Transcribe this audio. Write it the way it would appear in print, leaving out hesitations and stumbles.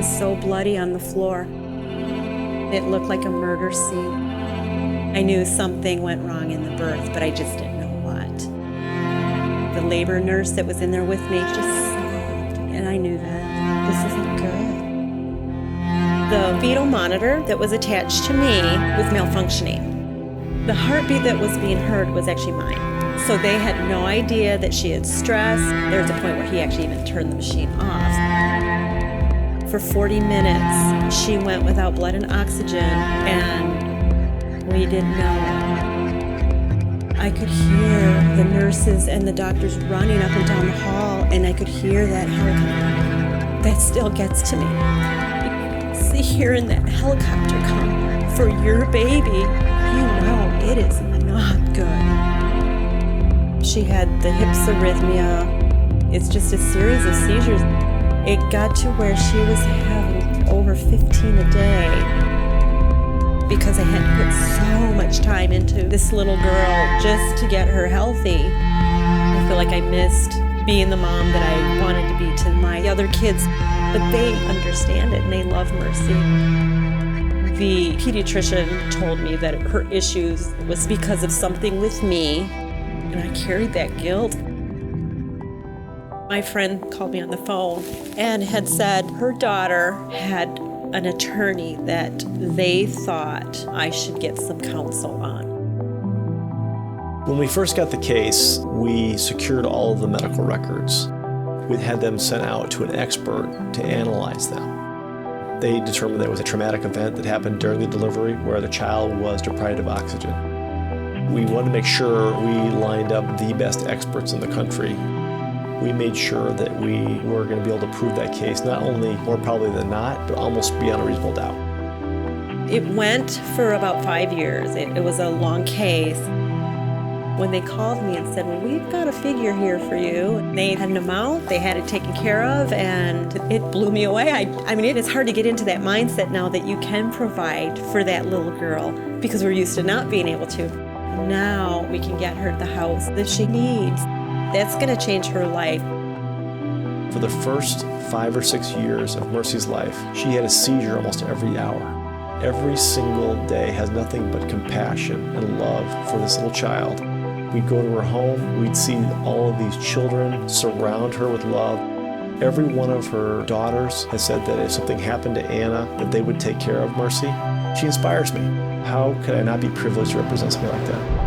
was so bloody on the floor. It looked like a murder scene. I knew something went wrong in the birth, but I just didn't know what. The labor nurse that was in there with me just sobbed, and I knew that this isn't good. The fetal monitor that was attached to me was malfunctioning. The heartbeat that was being heard was actually mine. So they had no idea that she had stress. There was a point where he actually even turned the machine off. For 40 minutes, she went without blood and oxygen, and we didn't know. I could hear the nurses and the doctors running up and down the hall, and I could hear that helicopter. That still gets to me. See, hearing that helicopter come for your baby, you know it is not good. She had the hips arrhythmia. It's just a series of seizures. It got to where she was having over 15 a day because I had to put so much time into this little girl just to get her healthy. I feel like I missed being the mom that I wanted to be to my other kids, but they understand it and they love Mercy. The pediatrician told me that her issues was because of something with me, and I carried that guilt. My friend called me on the phone and had said her daughter had an attorney that they thought I should get some counsel on. When we first got the case, we secured all of the medical records. We had them sent out to an expert to analyze them. They determined that it was a traumatic event that happened during the delivery where the child was deprived of oxygen. We wanted to make sure we lined up the best experts in the country. We made sure that we were going to be able to prove that case, not only more probably than not, but almost beyond a reasonable doubt. It went for about 5 years. It was a long case. When they called me and said, well, we've got a figure here for you. They had an amount, they had it taken care of, and it blew me away. I mean, it is hard to get into that mindset now that you can provide for that little girl because we're used to not being able to. Now we can get her the house that she needs. That's going to change her life. For the first 5 or 6 years of Mercy's life, she had a seizure almost every hour. Every single day has nothing but compassion and love for this little child. We'd go to her home, we'd see all of these children surround her with love. Every one of her daughters has said that if something happened to Anna, that they would take care of Mercy. She inspires me. How could I not be privileged to represent something like that?